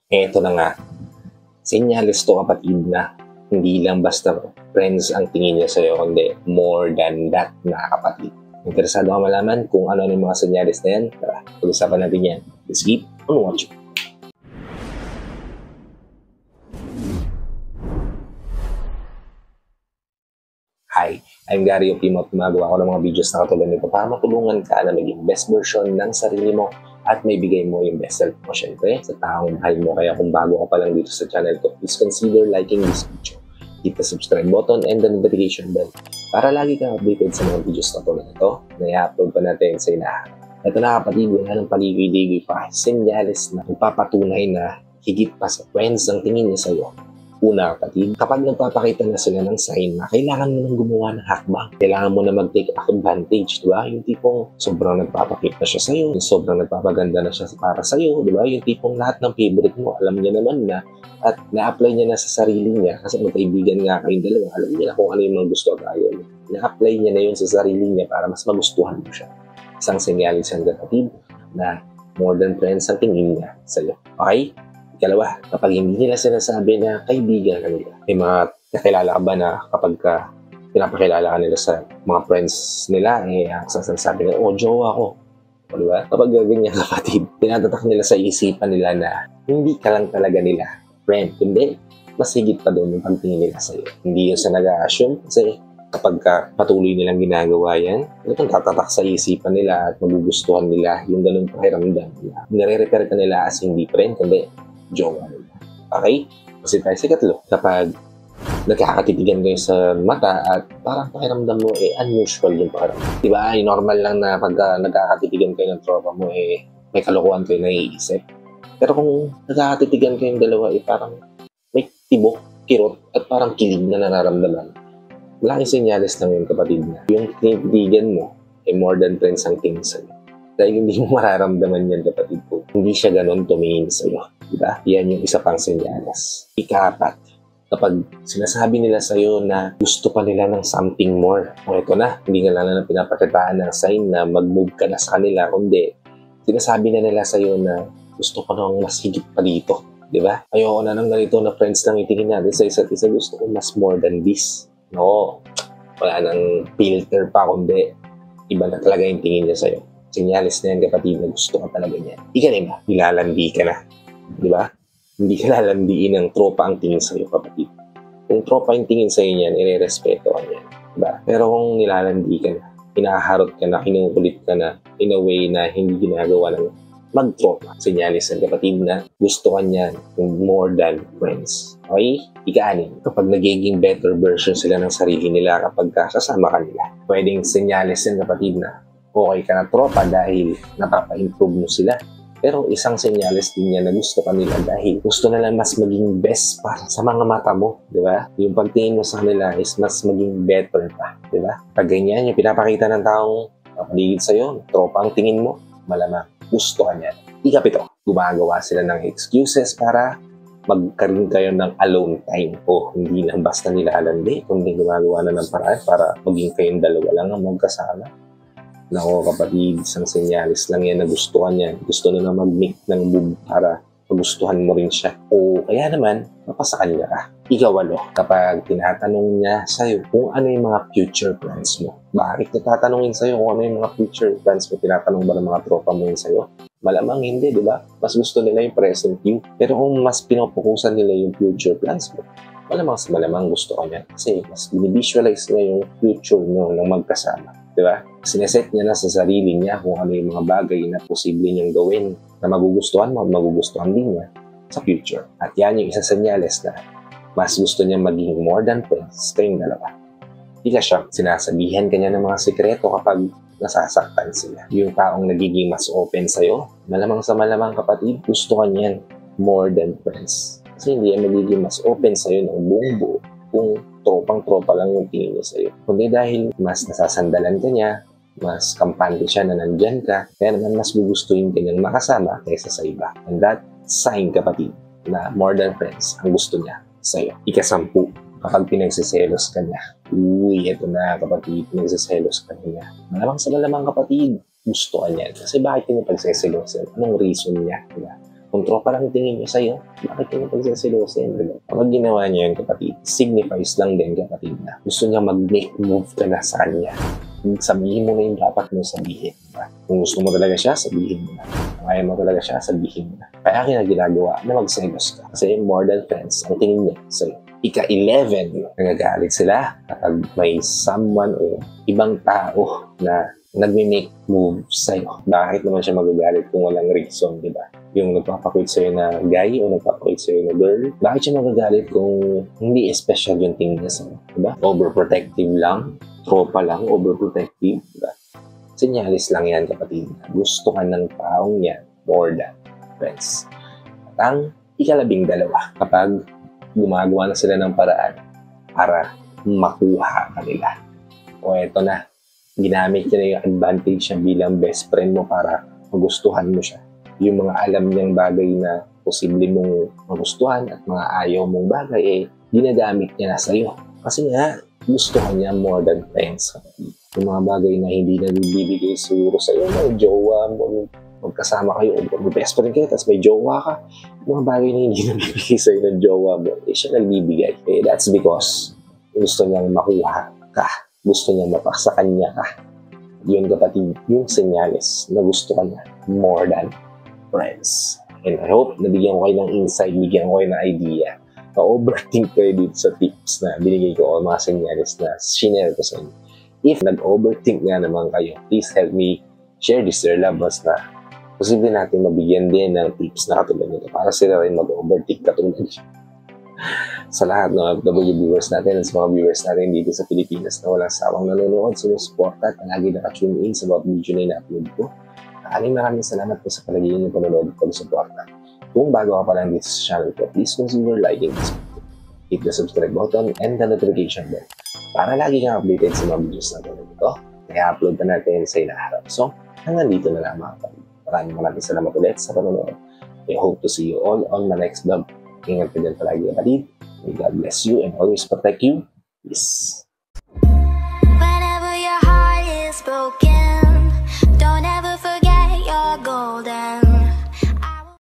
Eto na nga, senyales to kapatid na hindi lang basta friends ang tingin niya sa'yo, kundi more than that na kapatid. Interesado ka malaman kung ano yung mga senyales na yan? Tara, pag-usapan natin yan. Let's keep on watching. Hi, I'm Gary of Team Up. Gumagawa ko ng mga videos na katulad nito para matulungan ka na maging best version ng sarili mo at may bigay mo yung best self mo. Siyempre, sa taong mahal mo. Kaya kung bago ka pa lang dito sa channel ko, please consider liking this video. Hit the subscribe button and the notification bell para lagi kang updated sa mga videos na tulad nito na i-upload pa natin sa inaharap. Ito na kapatid, wala ng paligoy-ligoy pa. Senyales na magpapatunay na higit pa sa friends ang tingin niya sa'yo. Una kapatid, kapag nagpapakita na sila ng sign na kailangan mo nang gumawa ng hakbang, kailangan mo na mag-take advantage, di ba? Yung tipong sobrang nagpapakita siya sa'yo, yung sobrang nagpapaganda na siya para sa'yo, di ba? Yung tipong lahat ng favorite mo, alam niya naman na at na-apply niya na sa sarili niya kasi magkaibigan nga kayong dalawa, alam niya na kung ano yung mga gusto at ayaw niya. Na-apply niya na yun sa sarili niya para mas magustuhan mo siya. Isang senyalis yan kapatid na more than friends ang tingin niya sa'yo. Okay? Ikalawa, kapag hindi nila sinasabi na kaibigan ka nila, may mga nakilala ka ba na kapag pinapakilala ka nila sa mga friends nila, sasabi nila, oh, jowa ko. O, diba? Kapag ganyan kapatid, tinatatak nila sa isipan nila na hindi ka lang talaga nila friend. Hindi, mas higit pa doon yung pagtingin nila sa'yo. Hindi yun sa nag-a-assume kasi kapag patuloy nilang ginagawa yan, itong tatatak sa isipan nila at magugustuhan nila yung ganun pakiramdam nila. Nire-repair ka nila as hindi friend, kundi jowa nila. Okay? Kasi tayo sa ikatlo, kapag nagkakatitigan kayo sa mata at parang pakiramdam mo, unusual yung pakiramdam. Diba? Normal lang na pag nagkakatitigan kayo ng tropa mo, may kalokohan kayo naiisip. Pero kung nagkakatitigan kayong dalawa, parang may tibok, kirot, at parang kilig na nararamdaman. Malaking senyales lang yun kapatid na yung tinitigan mo more than friends ang tingin sa'yo. Dahil hindi mo mararamdaman yan kapatid ko. Hindi siya ganun tumingin sa'yo. Diba? Yan yung isa pang senyales. Ika-4, kapag sinasabi nila sa'yo na gusto pa nila ng something more. O ito na, hindi ka lang na pinapakitaan ng sign na mag-move ka na sa kanila. Kundi, sinasabi na nila sa'yo na gusto ko nang mas higit pa dito. Diba? Ayoko na ng ganito na friends lang itingin natin sa isa't isa. Gusto ko mas more than this. No, wala nang filter pa, kundi iba na talaga yung tingin niya sa'yo. Senyales na yan kapatid na gusto ka talaga niya. Ika nilalandi ka na. Di ba? Hindi ka lalandiin ng tropa ang tingin sa'yo kapatid. Kung tropa yung tingin sa'yo niyan, ire-respeto ka niyan. Diba? Pero kung nilalandi ka na, hinaharot ka na, kinukulit ka na, in a way na hindi ginagawa ng mag-tropa. Senyales yan kapatid na gusto ka niyan more than friends. Okay? Ika-6, kapag nagiging better version sila ng sarili nila kapag kasama ka nila. Pwedeng senyales yan kapatid na okay ka na tropa dahil napapa-improve mo sila. Pero isang senyales din yan na gusto ka nila dahil gusto nila mas maging best para sa mga mata mo, di ba? Yung pagtingin mo sa kanila is mas maging better pa, di ba? Pag ganyan, yung pinapakita ng taong paligid sa'yo, tropa ang tingin mo, malamang gusto ka niyan. Ika-7, gumagawa sila ng excuses para magkaroon kayo ng alone time. O hindi lang basta nilalandi, kundi gumagawa na ng paraan para maging kayong dalawa lang ang magkasama. Nako kapatid, isang senyalis lang yan na gusto ka niya. Gusto na mag-make ng move para magustuhan mo rin siya. O kaya naman, mapasa kanya ka. Ika-8, kapag tinatanong niya sa'yo kung ano yung mga future plans mo. Bakit natatanungin sa'yo kung ano yung mga future plans mo? Tinatanong ba ng mga tropa mo yun sa'yo? Malamang hindi, di ba? Mas gusto nila yung present you. Pero kung mas pinopokusan nila yung future plans mo, malamang gusto ka niya. Kasi mas binivisualize niya yung future nyo ng magkasama. Diba? Sineset niya na sa sarili niya kung ano yung mga bagay na posible niyang gawin na magugustuhan mo at magugustuhan din niya sa future. At yan yung isa senyales na mas gusto niya maging more than friends kayong dalawa. Ika-7, sinasabihan ka niya ng mga sekreto kapag nasasaktan sila. Yung taong nagiging mas open sa'yo, malamang sa malamang kapatid, gusto ka niyan more than friends. Kasi hindi yan magiging mas open sa'yo ng buong buo kung tropang-tropa lang yung tingin niya sa'yo. Kundi dahil mas nasasandalan ka niya, mas kampante siya na nandyan ka, kaya naman mas gugustuhin ka niyang makasama kaysa sa iba. And that sign kapatid na more than friends ang gusto niya sa'yo. Ika-10, kapag pinagsiselos ka niya. Uy, eto na kapatid, pinagsiselos ka niya. Malamang sa malamang kapatid, gusto ka niyan. Kasi bakit pinagsiselos? Anong reason niya? Diba? Kung tropa lang tingin niya sa'yo, bakit niya pagsasilosin? Diba? Kapag ginawa niya yun, kapatid, signifies lang din, kapatid, na gusto niya mag-make move ka na sa kanya. Sabihin mo na yung dapat mo sabihin. Diba? Kung gusto mo talaga siya, sabihin mo na. Kung ayaw mo talaga siya, sabihin mo na. Kaya ginagawa na magselos ka. Kasi more than friends, ang tingin niya sa'yo. Ika-11, nagagalit sila kapag may someone o ibang tao na nagme-make move sa'yo. Bakit naman siya magagalit kung walang reason, di ba? Yung nagpapakulit sa'yo na guy o nagpapakulit sa'yo na girl, bakit siya magagalit kung hindi special yung tingin niya sa'yo? Diba? Overprotective lang, tropa lang, overprotective, diba? Sinyalis lang yan, kapatid. Gusto ka ng taong yan more than friends. At ang ika-12, kapag gumagawa na sila ng paraan para makuha ka nila. O eto na, ginamit niya na yung advantage niya bilang best friend mo para magustuhan mo siya. Yung mga alam niyang bagay na posible mong magustuhan at mga ayaw mong bagay, ginagamit niya na sa'yo. Kasi nga, gustuhan niya more than friends. Yung mga bagay na hindi na bibigay siguro sa'yo, may jowa mo, magkasama kayo, may best friend kayo, tapos may jowa ka, yung mga bagay na hindi na bibigay sa'yo ng jowa mo, siya nagbibigay. That's because gusto niyang makuha ka. Gusto niya mapaksa kanya ka. Yun, kapatid, yung senyales na gusto ka niya more than friends. And I hope nabigyan ko kayo ng insight, bigyan ko kayo ng idea. Na-overthink kayo dito sa tips na binigay ko o mga senyales na shinare ko sa inyo. If nag-overthink nga naman kayo, please help me share this to your loved ones na posible natin mabigyan din ng tips na katulad nito para sila rin mag-overthink katulad niyo. Sa lahat ng FW viewers natin at sa mga viewers natin dito sa Pilipinas na walang sawang nanonood, sumusuporta at lagi nakatune in sa mga video na ina-upload ko. Maraming salamat po sa palagay niyo panonood at pag-suporta. Kung bago ka pa lang dito sa channel ko, please consider liking this video. Hit the subscribe button and the notification bell para lagi kang updated sa mga videos natin dito. I-upload na natin sa inaharap. So, hanggang dito na lang mga kapatid. Maraming salamat ulit sa panonood. I hope to see you all on my next vlog. Ingat ka dyan palagi, kapatid. May God bless you and always protect you. Peace. Whenever your heart is broken